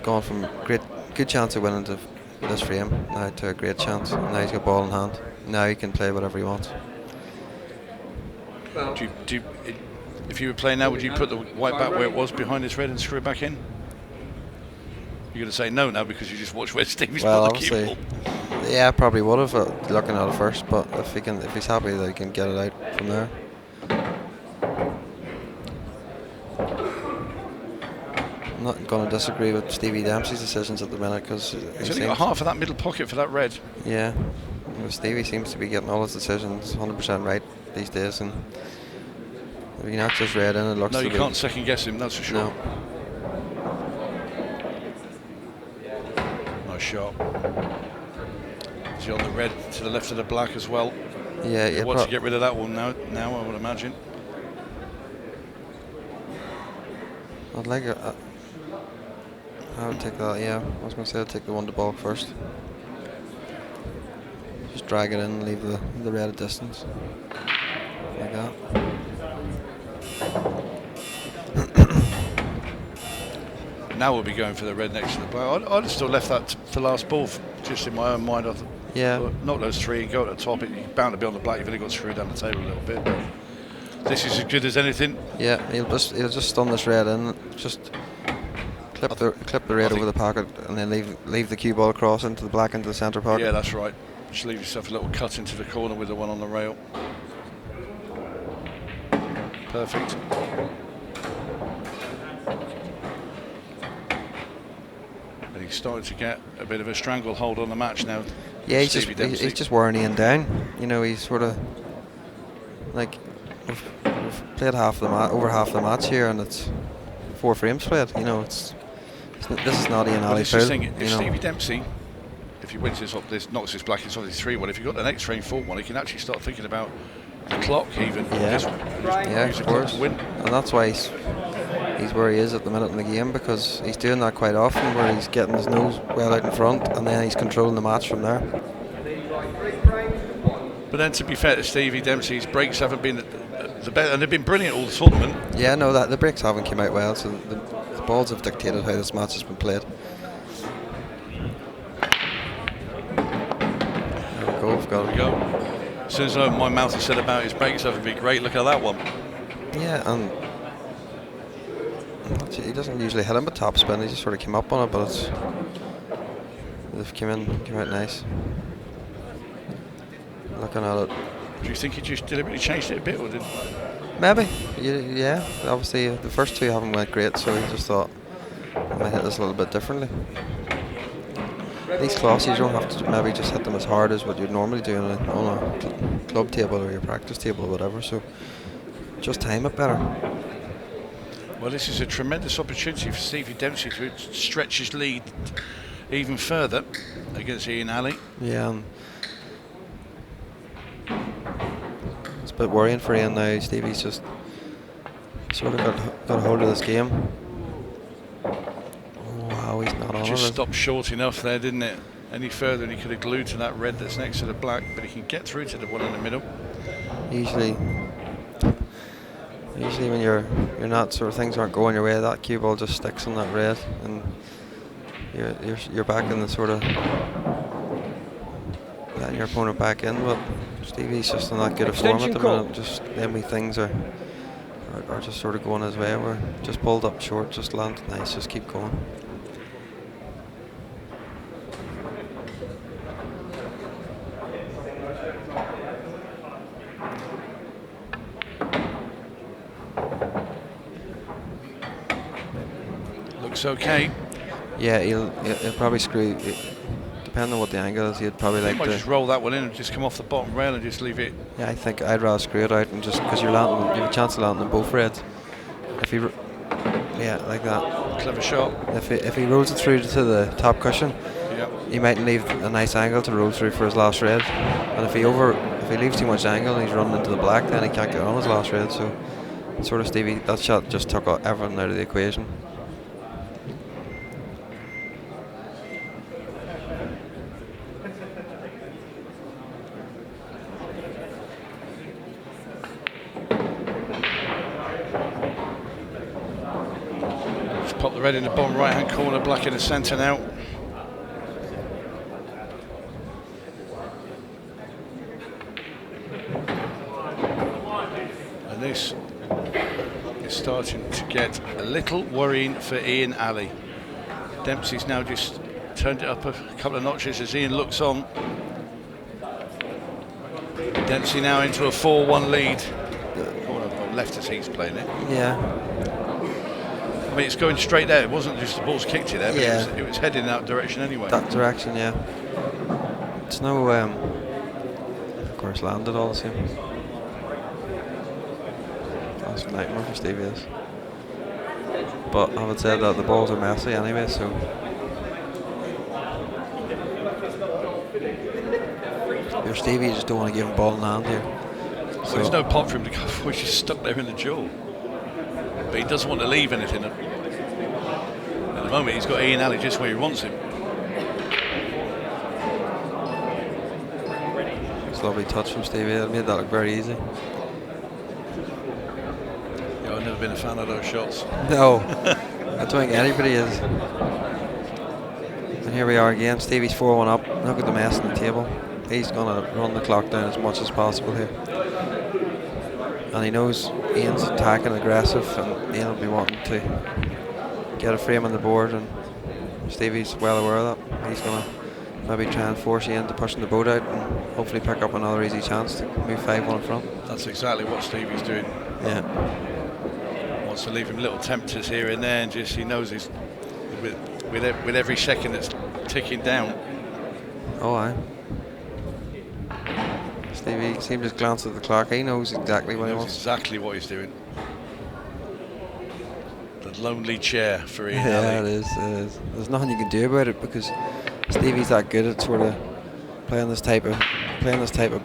[SPEAKER 2] gone from good chance of winning to this frame now to a great chance. Now he's got ball in hand. Now he can play whatever he wants.
[SPEAKER 1] If you were playing now, would you put the white back where it was behind his red and screw it back in? You're going to say no now because you just watched where Stevie's put the cue ball.
[SPEAKER 2] Yeah, I probably would have looking at it first, but if he's happy that he can get it out from there. I'm not going to disagree with Stevie Dempsey's decisions at the minute, because
[SPEAKER 1] he's only got half of that middle pocket for that red.
[SPEAKER 2] Yeah, well, Stevie seems to be getting all his decisions 100% right these days, and if he knocks his red in, it looks.
[SPEAKER 1] No, you can't second guess him, that's for sure.
[SPEAKER 2] No.
[SPEAKER 1] Nice shot. Is he on the red to the left of the black as well?
[SPEAKER 2] Yeah,
[SPEAKER 1] he wants to get rid of that one now I would imagine.
[SPEAKER 2] I'd like it. I would take that, yeah. I was going to say I'd take the one to balk first. Just drag it in and leave the red at distance. Like that.
[SPEAKER 1] Now we'll be going for the red next to the black. I'd have still left that for last ball, just in my own mind. I thought,
[SPEAKER 2] yeah.
[SPEAKER 1] Knock those three and go at the top. You're bound to be on the black. You've only got to screw down the table a little bit. But this is as good as anything.
[SPEAKER 2] Yeah, he'll just stun this red in. Just clip the red over the pocket, and then leave the cue ball across into the black into the centre pocket.
[SPEAKER 1] Yeah, that's right. Just leave yourself a little cut into the corner with the one on the rail. Perfect. And he's starting to get a bit of a stranglehold on the match now.
[SPEAKER 2] Yeah, he's just wearing Ian down. You know, he's sort of like we've played over half the match here, and it's 4 frames played. You know, this is not Ian Ali.
[SPEAKER 1] If Stevie Dempsey, if he wins this knocks this black, it's obviously 3-1. If you've got the next frame 4-1, he can actually start thinking about the clock even.
[SPEAKER 2] Yeah, of course. And that's why he's where he is at the minute in the game, because he's doing that quite often, where he's getting his nose well out in front, and then he's controlling the match from there.
[SPEAKER 1] But then, to be fair to Stevie Dempsey, his breaks haven't been the best, and they've been brilliant all the tournament.
[SPEAKER 2] Yeah, no, the breaks haven't come out well, so the balls have dictated how this match has been played. There we go.
[SPEAKER 1] As soon as my mouth has said about his breaks haven't been great, look at that one.
[SPEAKER 2] Yeah, and he doesn't usually hit him with top spin. He just sort of came up on it, but they've came out nice. Looking at it.
[SPEAKER 1] Do you think he just deliberately changed it a bit, or did?
[SPEAKER 2] Maybe. Yeah. Obviously, the first 2 haven't went great, so he just thought I might hit this a little bit differently. These classes, you don't have to maybe just hit them as hard as what you'd normally do on a club table or your practice table or whatever. So just time it better.
[SPEAKER 1] Well, this is a tremendous opportunity for Stevie Dempsey to stretch his lead even further against Ian Ali.
[SPEAKER 2] Yeah. It's a bit worrying for Ian now. Stevie's just sort of got a hold of this game. Oh,
[SPEAKER 1] just stopped short enough there, didn't it? Any further and he could have glued to that red that's next to the black, but he can get through to the one in the middle.
[SPEAKER 2] Usually when you're not sort of things aren't going your way, that cue ball just sticks on that red, and you're back in the sort of letting your opponent back in. But Stevie's just in that good a form at the minute. Just them wee things are just sort of going his way. We're just pulled up short, just landed nice, just keep going.
[SPEAKER 1] Looks okay.
[SPEAKER 2] Yeah, he'll probably screw. Depending on what the angle is, he'd probably like to
[SPEAKER 1] just roll that one in and just come off the bottom rail and just leave it.
[SPEAKER 2] Yeah, I think I'd rather screw it out and just because you have a chance of landing on both reds. If he, yeah, like that.
[SPEAKER 1] Clever shot.
[SPEAKER 2] If he rolls it through to the top cushion, he might leave a nice angle to roll through for his last red. And if he leaves too much angle and he's running into the black, then he can't get on his last red. So, sort of Stevie, that shot just took everything out of the equation.
[SPEAKER 1] Pop the red in the bottom right hand corner, black in the centre now. And this is starting to get a little worrying for Ian Alley. Dempsey's now just turned it up a couple of notches as Ian looks on. Dempsey now into a 4-1 lead. Left as he's playing it.
[SPEAKER 2] Yeah.
[SPEAKER 1] I mean, it's going straight there. It wasn't just the ball's kicked it there, but
[SPEAKER 2] yeah.
[SPEAKER 1] it was heading that direction anyway.
[SPEAKER 2] That direction, yeah. It's no, of course, landed all the same. That's a nightmare for Stevie is. But I would say that the balls are messy anyway, so. If you're Stevie, you just don't want to give him ball in hand here.
[SPEAKER 1] So there's no pot for him to go for. He's just stuck there in the jaw. But he doesn't want to leave anything. At the moment, he's got Ian Alley just where he wants him.
[SPEAKER 2] It's a lovely touch from Stevie. It made that look very easy.
[SPEAKER 1] Yeah, I've never been a fan of those shots.
[SPEAKER 2] No, I don't think anybody is. And here we are again. Stevie's 4-1 up. Look at the mess on the table. He's going to run the clock down as much as possible here. And he knows Ian's attacking aggressive, and Ian will be wanting to get a frame on the board, and Stevie's well aware of that. He's going to maybe try and force Ian to pushing the boat out and hopefully pick up another easy chance to move 5-1 in front.
[SPEAKER 1] That's exactly what Stevie's doing.
[SPEAKER 2] Yeah.
[SPEAKER 1] Wants to leave him little tempters here and there, and just he knows he's with every second that's ticking down.
[SPEAKER 2] Oh, aye. Stevie seemed to glance at the clock. He knows exactly what he wants.
[SPEAKER 1] Exactly what he's doing. The lonely chair for Ian
[SPEAKER 2] Yeah,
[SPEAKER 1] Alley.
[SPEAKER 2] it is. There's nothing you can do about it because Stevie's that good at sort of playing this type of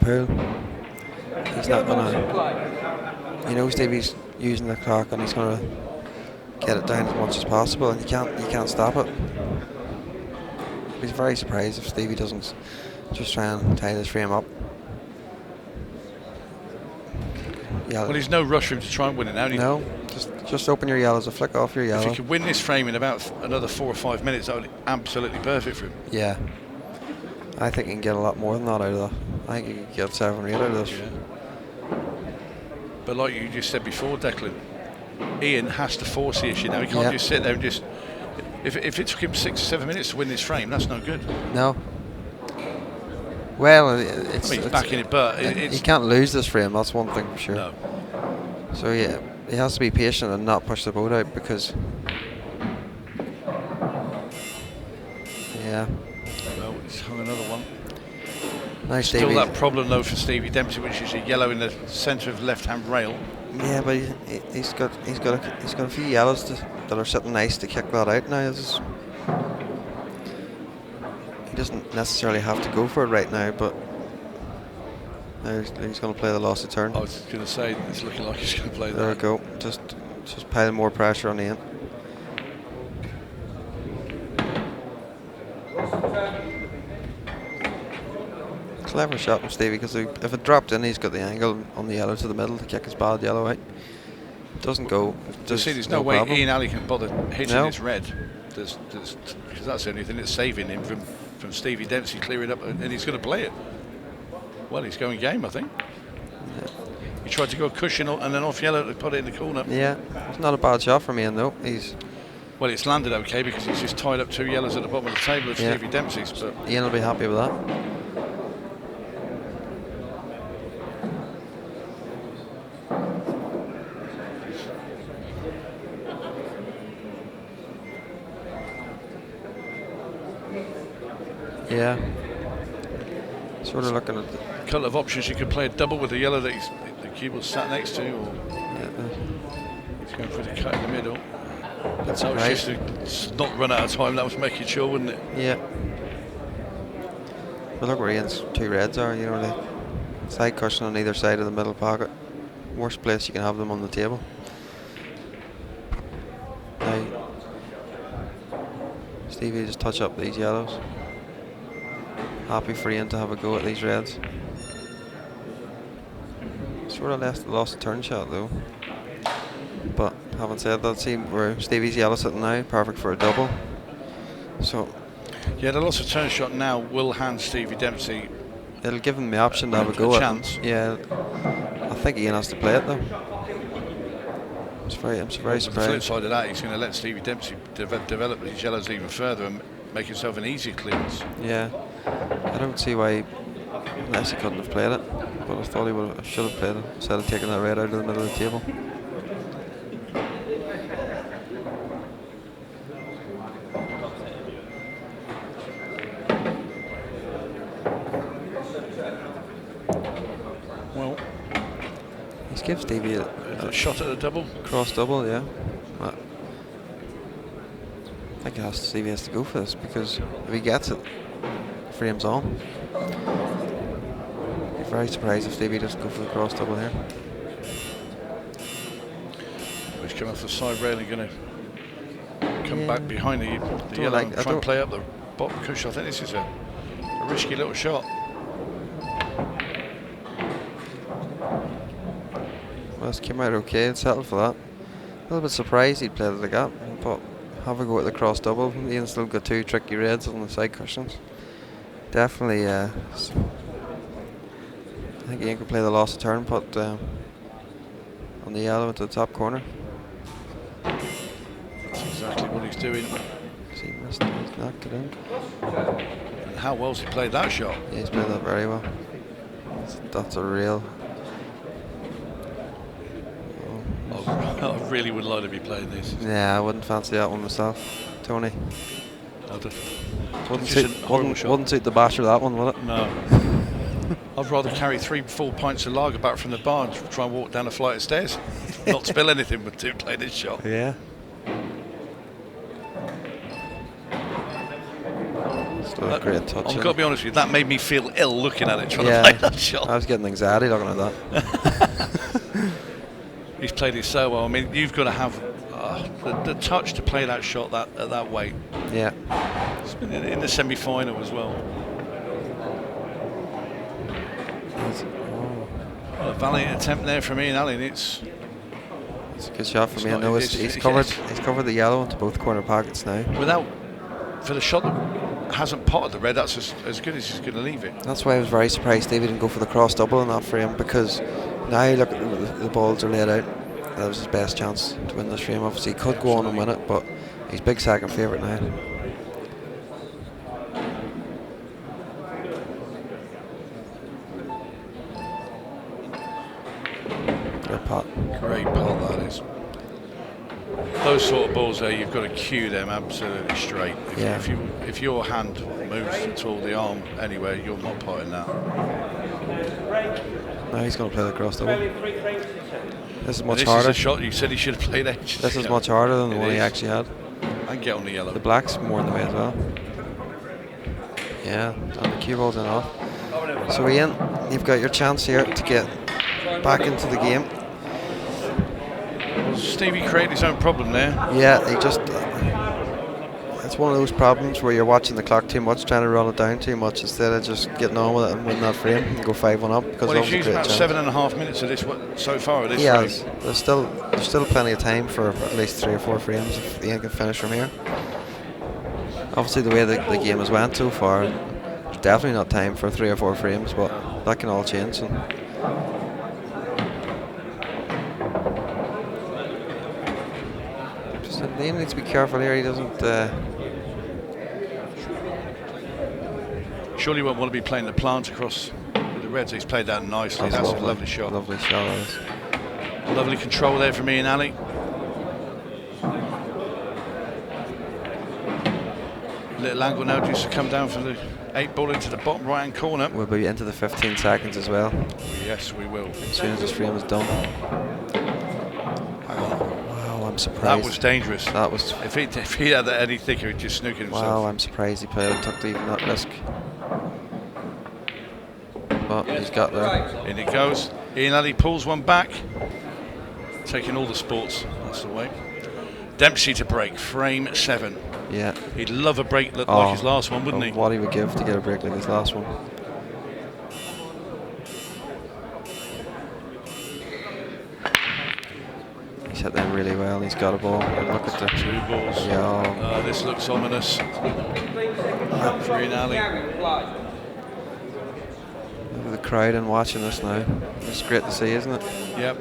[SPEAKER 2] pool. He's not gonna. You know, Stevie's using the clock and he's gonna get it down as much as possible, and you can't stop it. He's very surprised if Stevie doesn't just try and tie this frame up. Yeah.
[SPEAKER 1] Well, there's no rush for him to try and win it now.
[SPEAKER 2] No, just open your yellows, or flick off your yellow.
[SPEAKER 1] If he could win this frame in about another 4 or 5 minutes, that would be absolutely perfect for him.
[SPEAKER 2] Yeah. I think he can get a lot more than that out of that. I think he can get 7 or 8 out of this.
[SPEAKER 1] Yeah. But like you just said before, Declan, Ian has to force the issue now. He can't just sit there and just... If it took him 6 or 7 minutes to win this frame, that's no good.
[SPEAKER 2] No. Well,
[SPEAKER 1] he's backing it, but
[SPEAKER 2] he can't lose this frame. That's one thing for sure.
[SPEAKER 1] No.
[SPEAKER 2] So yeah, he has to be patient and not push the boat out because. Yeah.
[SPEAKER 1] Well, he's hung another one.
[SPEAKER 2] Nice.
[SPEAKER 1] Still that problem though for Stevie Dempsey, which is a yellow in the centre of the left-hand rail.
[SPEAKER 2] Yeah, but he's got a few yellows that are sitting nice to kick that out now. He doesn't necessarily have to go for it right now, but now he's going to play the loss of turn.
[SPEAKER 1] I was going to say, it's looking like he's going to play that.
[SPEAKER 2] There we go. Just pile more pressure on Ian. Clever shot from Stevie, because if it dropped in, he's got the angle on the yellow to the middle to kick his bad yellow out. Doesn't go.
[SPEAKER 1] There's no way
[SPEAKER 2] problem.
[SPEAKER 1] Ian Alley can bother hitting
[SPEAKER 2] No.
[SPEAKER 1] this red. Because that's the only thing that's saving him from Stevie Dempsey clearing up, and he's going to play it. Well, he's going game, I think.
[SPEAKER 2] Yeah.
[SPEAKER 1] He tried to go cushion and then off yellow to put it in the corner.
[SPEAKER 2] Yeah, it's not a bad shot from Ian though.
[SPEAKER 1] Well, it's landed okay because he's just tied up 2 yellows at the bottom of the table of
[SPEAKER 2] Yeah.
[SPEAKER 1] Stevie Dempsey's. But
[SPEAKER 2] Ian will be happy with that. Yeah. Sort of looking at
[SPEAKER 1] a couple of options. You could play a double with the yellow that the cube was sat next to, or he's going for the cut in the middle.
[SPEAKER 2] That's
[SPEAKER 1] That was
[SPEAKER 2] right.
[SPEAKER 1] just to not run out of time. That was making sure, wasn't it?
[SPEAKER 2] Yeah. But look where Ian's 2 reds are, you know, the side cushion on either side of the middle pocket. Worst place you can have them on the table. Now, Stevie just touch up these yellows. Happy for Ian to have a go at these reds. Sort of lost a turn shot though. But having said that, see where Stevie's yellow sitting now, perfect for a double. So
[SPEAKER 1] yeah, the loss of turn shot now will hand Stevie Dempsey.
[SPEAKER 2] It'll give him the option to have a go at it. Yeah, I think Ian has to play it though. I'm very surprised.
[SPEAKER 1] The flip side of that, he's going to let Stevie Dempsey develop his yellows even further and make himself an easier clearance.
[SPEAKER 2] Yeah, I don't see why, unless he couldn't have played it. But I thought he should have played it instead of taking that red out of the middle of the table.
[SPEAKER 1] Well,
[SPEAKER 2] he's given Stevie
[SPEAKER 1] a shot at the double.
[SPEAKER 2] Cross double, yeah. But I think Stevie has to go for this, because if he gets it, frame's on. I'd be very surprised if Stevie doesn't go for the cross double here.
[SPEAKER 1] He's coming off the side rail and going to come back behind the yellow and try and play up the bottom cushion. I think this is a risky little shot.
[SPEAKER 2] Well, it's came out okay and settled for that. A little bit surprised he'd played it like that, but have a go at the cross double. Ian's still got 2 tricky reds on the side cushions. Definitely, I think Ian could play the loss of turn put on the yellow into the top corner.
[SPEAKER 1] That's exactly what he's doing.
[SPEAKER 2] He missed it, he's knocked it in.
[SPEAKER 1] And how well's he played that shot?
[SPEAKER 2] Yeah, he's played that very well. That's a real.
[SPEAKER 1] I really would like to be playing this.
[SPEAKER 2] Yeah, I wouldn't fancy that one myself, Tony. Wouldn't suit the basher that one, would it?
[SPEAKER 1] No. I'd rather carry 3-4 pints of lager back from the bar and try and walk down a flight of stairs. Not spill anything with to play this shot.
[SPEAKER 2] Yeah. Still a great touch.
[SPEAKER 1] I've got to be honest with you, that made me feel ill looking at it, trying to play that shot.
[SPEAKER 2] I was getting anxiety looking at that.
[SPEAKER 1] He's played it so well. I mean, you've got to have the touch to play that shot at that weight.
[SPEAKER 2] Yeah.
[SPEAKER 1] It's been in the semi-final as well. A valiant attempt there from Ian Alley. It's
[SPEAKER 2] a good shot from Ian. No, he's covered the yellow into both corner pockets now.
[SPEAKER 1] For the shot that hasn't potted the red, that's as good as he's going to leave it.
[SPEAKER 2] That's why I was very surprised Stevie didn't go for the cross double in that frame, because now you look at the balls are laid out. That was his best chance to win this frame. Obviously he could go on and win it, but he's big second favourite now. Great pot.
[SPEAKER 1] Great pot that is. Those sort of balls there, you've got to cue them absolutely straight. If your hand moves toward the arm anywhere, you're not potting that.
[SPEAKER 2] Now he's going to play the cross double. This is much
[SPEAKER 1] This
[SPEAKER 2] harder.
[SPEAKER 1] is a shot you said he should have played edge.
[SPEAKER 2] This is much harder than the one he actually had.
[SPEAKER 1] And get on the yellow.
[SPEAKER 2] The black's more in the way as well. Yeah, and the cue ball's in off. So Ian, you've got your chance here to get back into the game. Well,
[SPEAKER 1] Stevie created his own problem there.
[SPEAKER 2] Yeah, he just. it's one of those problems where you're watching the clock too much, trying to run it down too much instead of just getting on with it and winning that frame and go 5-1 up. Because
[SPEAKER 1] Well,
[SPEAKER 2] that
[SPEAKER 1] he's
[SPEAKER 2] was a
[SPEAKER 1] used
[SPEAKER 2] great
[SPEAKER 1] about
[SPEAKER 2] chance.
[SPEAKER 1] 7.5 minutes of this so far. Of this
[SPEAKER 2] He
[SPEAKER 1] frame.
[SPEAKER 2] has. There's still plenty of time for at least 3 or 4 frames if Ian can finish from here. Obviously, the way the game has went so far, there's definitely not time for 3 or 4 frames, but that can all change. And just Ian needs to be careful here. He doesn't.
[SPEAKER 1] Surely won't want to be playing the plant across with the Reds. He's played that nicely. That's a lovely shot.
[SPEAKER 2] Lovely shot. That is.
[SPEAKER 1] Lovely control there from Ian Ali. Little angle now just to come down from the 8 ball into the bottom right hand corner.
[SPEAKER 2] We'll be into the 15 seconds as well.
[SPEAKER 1] Yes, we will.
[SPEAKER 2] As soon as this frame is done.
[SPEAKER 1] Hang on.
[SPEAKER 2] Wow, I'm surprised.
[SPEAKER 1] That was dangerous.
[SPEAKER 2] That was.
[SPEAKER 1] If he had that any thicker, he'd just snook it himself.
[SPEAKER 2] Wow, I'm surprised he took even that risk. But he's got there.
[SPEAKER 1] In it goes. Ian Ali pulls one back. Taking all the sports. That's the way. Dempsey to break. Frame 7.
[SPEAKER 2] Yeah.
[SPEAKER 1] He'd love a break like his last one, wouldn't he?
[SPEAKER 2] What he would give to get a break like his last one. He's hit them really well. He's got a ball. And look at the
[SPEAKER 1] 2 balls.
[SPEAKER 2] Yeah.
[SPEAKER 1] This looks ominous. For Ian Ali.
[SPEAKER 2] Look at the crowd and watching this now. It's great to see, isn't it?
[SPEAKER 1] Yep.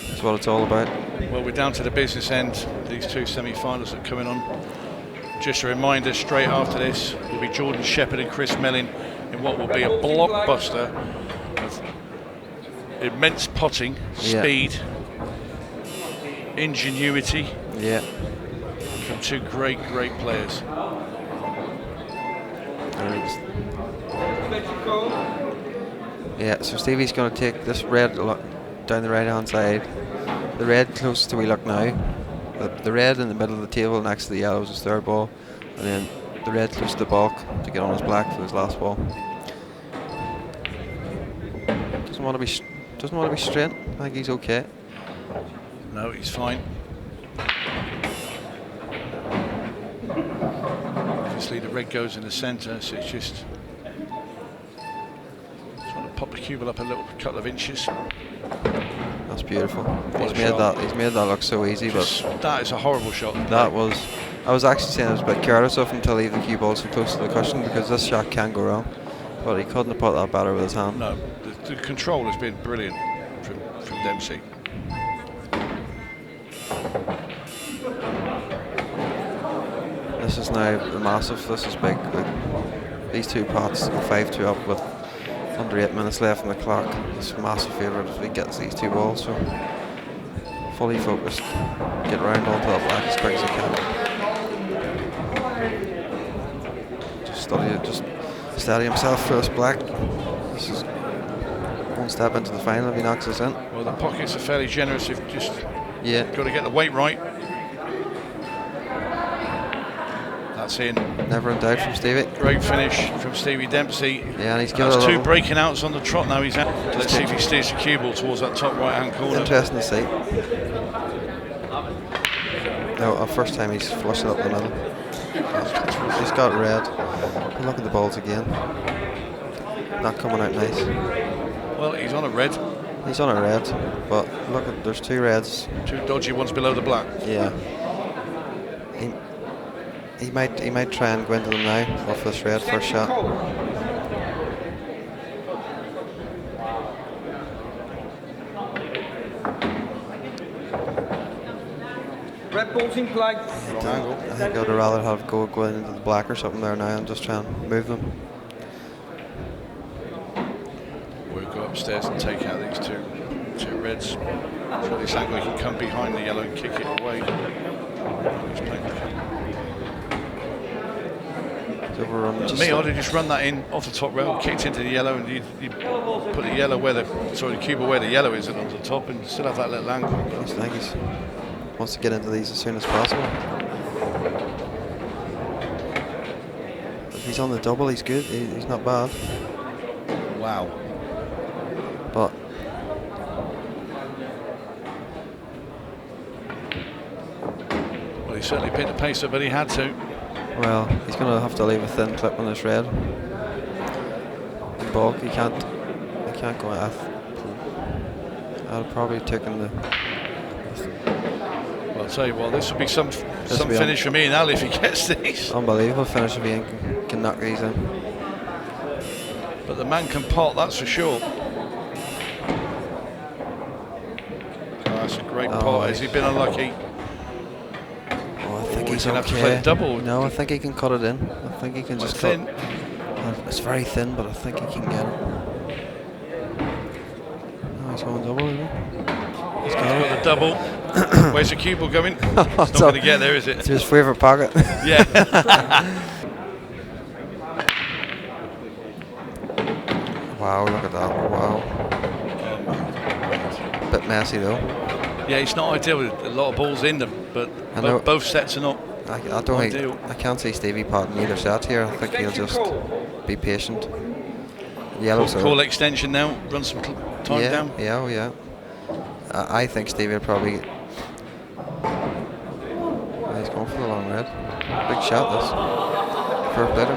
[SPEAKER 2] That's what it's all about.
[SPEAKER 1] Well, we're down to the business end. These 2 semi-finals that are coming on. Just a reminder, straight after this will be Jordan Shepherd and Chris Mellin in what will be a blockbuster of immense potting, speed, ingenuity from 2 great players.
[SPEAKER 2] Yeah, so Stevie's going to take this red down the right hand side. The red closest to we look now. The red in the middle of the table next to the yellow is his 3rd ball, and then the red close to the bulk to get on his black for his last ball. Doesn't want to be straight. I think he's okay.
[SPEAKER 1] No, he's fine. Obviously, the red goes in the centre, so it's just want to pop the cue ball up a couple of inches.
[SPEAKER 2] That's beautiful. He's made that look so easy, but
[SPEAKER 1] that is a horrible shot.
[SPEAKER 2] That was. I was actually saying I was a bit careless of him to leave the cue ball so close to the cushion because this shot can go wrong. But he couldn't have put that better with his hand.
[SPEAKER 1] No, the control has been brilliant from Dempsey.
[SPEAKER 2] This is now massive. This is big. These 2 pots go 5-2 up with under 8 minutes left on the clock. It's a massive favourite if he gets these 2 balls. So fully focused, get round onto that black as quick as he can. Just steady himself for this black. This is 1 step into the final if he knocks this in.
[SPEAKER 1] Well, the pockets are fairly generous. You've just got to get the weight right. That's in.
[SPEAKER 2] Never in doubt from Stevie.
[SPEAKER 1] Great finish from Stevie Dempsey.
[SPEAKER 2] Yeah, and he's given
[SPEAKER 1] That's 2 breaking outs on the trot now. He's out. Let's see if he steers the cue ball towards that top right hand corner.
[SPEAKER 2] Interesting to see. No, first time he's flushed it up the middle. He's got red. Look at the balls again. Not coming out nice.
[SPEAKER 1] Well, he's on a red.
[SPEAKER 2] He's on a red, but look at there's 2 reds.
[SPEAKER 1] 2 dodgy ones below the black.
[SPEAKER 2] Yeah. He might try and go into them now off this red first shot.
[SPEAKER 3] Red balls in play.
[SPEAKER 2] I think I'd rather have go into the black or something there now and just try and move them.
[SPEAKER 1] We'll go upstairs and take out these two reds. So this angle he can come behind the yellow and kick it away. He's playing the me, I'd have just run that in off the top rail, kicked into the yellow, and you put the yellow the cue ball where the yellow is, and on the top, and still have that little angle.
[SPEAKER 2] I think he wants to get into these as soon as possible. If he's on the double, he's good. He's not bad.
[SPEAKER 1] Wow.
[SPEAKER 2] But
[SPEAKER 1] well, he certainly picked the pace up, but he had to.
[SPEAKER 2] Well, he's going to have to leave a thin clip on this red. In bulk, he can't go I'd probably taken the...
[SPEAKER 1] Well, I'll tell you what, this will be some finish for me and Ali if he gets these.
[SPEAKER 2] Unbelievable finish if he can knock these in.
[SPEAKER 1] But the man can pot, that's for sure. Oh, that's a great pot. Has he been unlucky?
[SPEAKER 2] Oh, I think he's
[SPEAKER 1] going to have to
[SPEAKER 2] okay.
[SPEAKER 1] play the double.
[SPEAKER 2] No, I think he can cut it in. I think he can just
[SPEAKER 1] thin.
[SPEAKER 2] cut. It's very thin, but I think he can get it. No, he's going double, isn't he? He's got
[SPEAKER 1] the double. Where's the cue ball going? It's not going to get there, is it?
[SPEAKER 2] It's his favourite pocket.
[SPEAKER 1] Yeah.
[SPEAKER 2] Wow, look at that. Wow. Bit messy though.
[SPEAKER 1] Yeah, it's not ideal with a lot of balls in them, but both sets are not ideal.
[SPEAKER 2] I can't see Stevie potting either set here. I think he'll just be patient. Yellow,
[SPEAKER 1] call extension now, run some time down.
[SPEAKER 2] Yeah, yeah. I think Stevie will probably... he's going for the long red. Big shot this. For a better.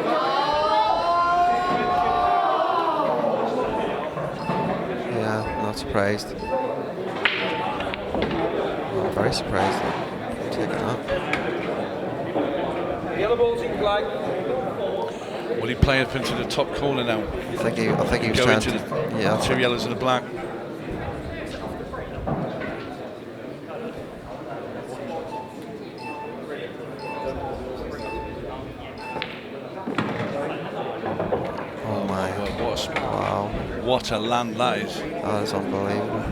[SPEAKER 2] Yeah, not surprised. I'm very surprised. Taking that.
[SPEAKER 3] Yellow balls in play.
[SPEAKER 1] Will he play up into the top corner now?
[SPEAKER 2] I think he was
[SPEAKER 1] go
[SPEAKER 2] trying
[SPEAKER 1] into
[SPEAKER 2] to...
[SPEAKER 1] the two yellows and a black.
[SPEAKER 2] Oh my.
[SPEAKER 1] Wow. What a land that is.
[SPEAKER 2] That is unbelievable.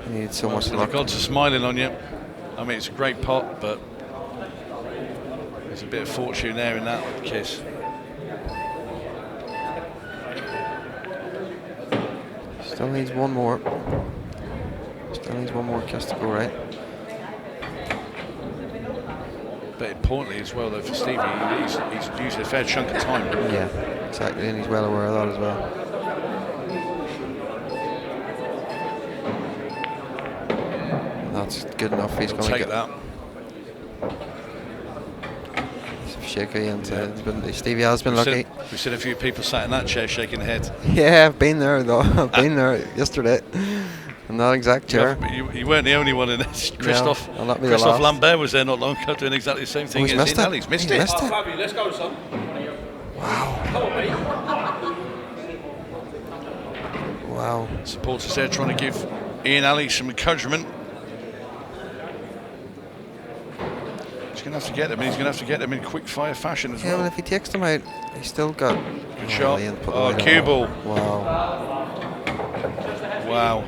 [SPEAKER 2] You need so much luck.
[SPEAKER 1] The gods are smiling on you. I mean, it's a great pot, but there's a bit of fortune there in that kiss.
[SPEAKER 2] Still needs one more. Still needs one more kiss to go right.
[SPEAKER 1] But importantly as well, though, for Stevie, he's used a fair chunk of time.
[SPEAKER 2] Yeah, exactly, and he's well aware of that as well. That's good enough. He's going to
[SPEAKER 1] take that.
[SPEAKER 2] Shaky, and Stevie has been lucky.
[SPEAKER 1] We've seen a few people sat in that chair shaking their head.
[SPEAKER 2] Yeah, I've been there though. I've been there yesterday. In that exact chair.
[SPEAKER 1] You weren't the only one in this. Christophe Lambert was there not long ago doing exactly the same thing as
[SPEAKER 2] missed it.
[SPEAKER 1] He's missed it.
[SPEAKER 3] Let's go, son.
[SPEAKER 2] Wow.
[SPEAKER 3] Come on, mate.
[SPEAKER 2] Wow.
[SPEAKER 1] Supporters there trying to give Ian Ali some encouragement. He's going to have to get them, and he's going to have to get them in quick fire fashion as well.
[SPEAKER 2] Yeah, well, if he takes them out, he's still got...
[SPEAKER 1] Good shot. Cue ball.
[SPEAKER 2] Wow.
[SPEAKER 1] Wow.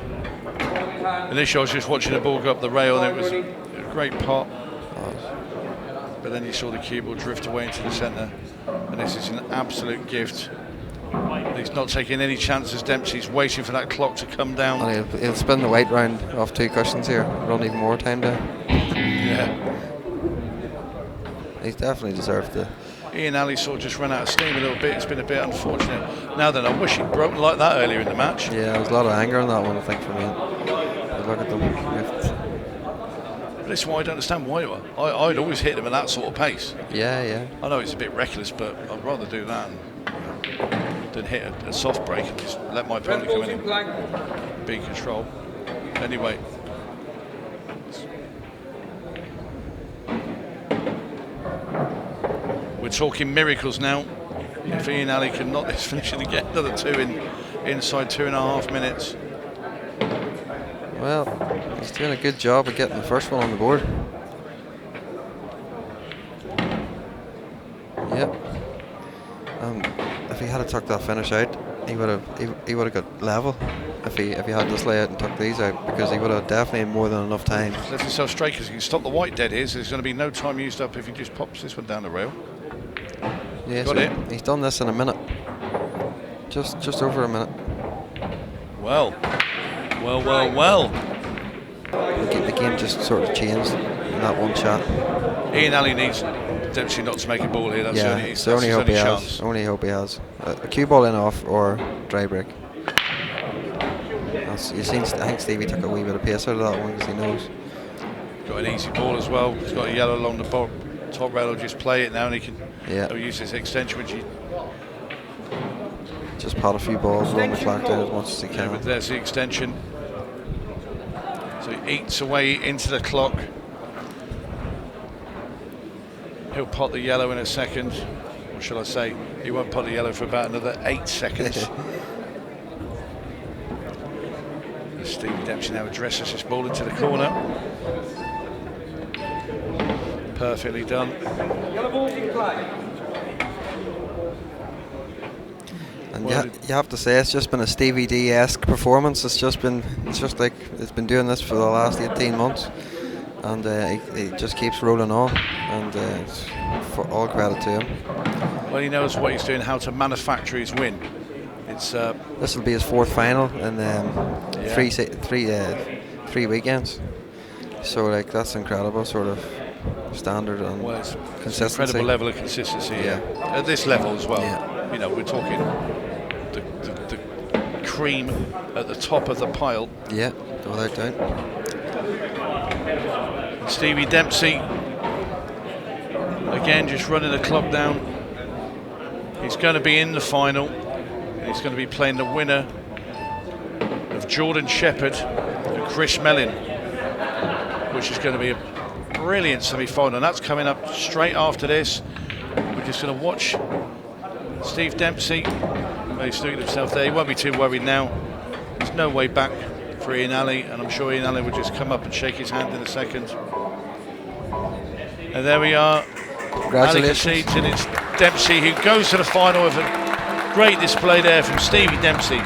[SPEAKER 1] Initially, I was just watching the ball go up the rail, and it was a great pot. But then you saw the cue ball drift away into the centre, and this is an absolute gift. He's not taking any chances. Dempsey's waiting for that clock to come down.
[SPEAKER 2] And he'll spin the white round off two cushions here, run even more time down.
[SPEAKER 1] Yeah.
[SPEAKER 2] He's definitely deserved it.
[SPEAKER 1] Ian Ali sort of just ran out of steam a little bit. It's been a bit unfortunate. Now then, I wish he'd broken like that earlier in the match.
[SPEAKER 2] Yeah, there was a lot of anger on that one, I think, for me. But look at them.
[SPEAKER 1] But this is why I don't understand why. I'd always hit them at that sort of pace.
[SPEAKER 2] Yeah, yeah.
[SPEAKER 1] I know it's a bit reckless, but I'd rather do that than hit a soft break and just let my opponent come in and be in control. Anyway. We're talking miracles now. If Ian Ali can knock this finishing and get another two inside 2.5 minutes.
[SPEAKER 2] Well, he's doing a good job of getting the first one on the board. Yep. If he had tucked that finish out, he would have got level. If he had this layout and tucked these out, because he would have definitely had more than enough time.
[SPEAKER 1] Left himself straight because he can stop the white dead here, so there's going to be no time used up if he just pops this one down the rail.
[SPEAKER 2] Yeah,
[SPEAKER 1] got it.
[SPEAKER 2] He's done this in a minute. Just over a minute.
[SPEAKER 1] Well.
[SPEAKER 2] The game just sort of changed in that one shot.
[SPEAKER 1] Ian Ali needs Dempsey not to make a ball here. That's
[SPEAKER 2] the only hope he has. Only hope he has. A cue ball in off or dry break. I think Stevie took a wee bit of pace out of that one because he knows.
[SPEAKER 1] Got an easy ball as well. He's got a yellow along the Top rail will just play it now, and he can
[SPEAKER 2] Yeah.
[SPEAKER 1] use his extension, which he.
[SPEAKER 2] Just pot a few balls, run the clock down as much as he
[SPEAKER 1] Yeah,
[SPEAKER 2] can.
[SPEAKER 1] but there's the extension. So he eats away into the clock. He'll pot the yellow in a second. Or shall I say, he won't pot the yellow for about another 8 seconds. Stevie Dempsey now addresses this ball into the corner. Perfectly done.
[SPEAKER 3] Yellow balls in play.
[SPEAKER 2] And
[SPEAKER 1] Well,
[SPEAKER 2] you have to say it's just been a Stevie D-esque performance. It's just like it's been doing this for the last 18 months, and he just keeps rolling on. And it's for all credit to him.
[SPEAKER 1] Well, he knows what he's doing, how to manufacture his win. It's
[SPEAKER 2] This will be his 4th final in three weekends. So like that's incredible, sort of standard and
[SPEAKER 1] well, it's an
[SPEAKER 2] consistency.
[SPEAKER 1] incredible level of consistency at this level as well.
[SPEAKER 2] Yeah.
[SPEAKER 1] You know, we're talking the cream at the top of the pile.
[SPEAKER 2] Yeah, without doubt.
[SPEAKER 1] Stevie Dempsey again just running the clock down. He's going to be in the final. He's going to be playing the winner of Jordan Shepherd and Chris Mellin, which is going to be a brilliant semi-final, and that's coming up straight after this. We're just going to watch Steve Dempsey. Well, he's looking at himself there. He won't be too worried now. There's no way back for Ian Alley, and I'm sure Ian Alley will just come up and shake his hand in a second. And there we are.
[SPEAKER 2] Congratulations.
[SPEAKER 1] Ali concedes, and it's Dempsey who goes to the final with a great display there from Stevie Dempsey.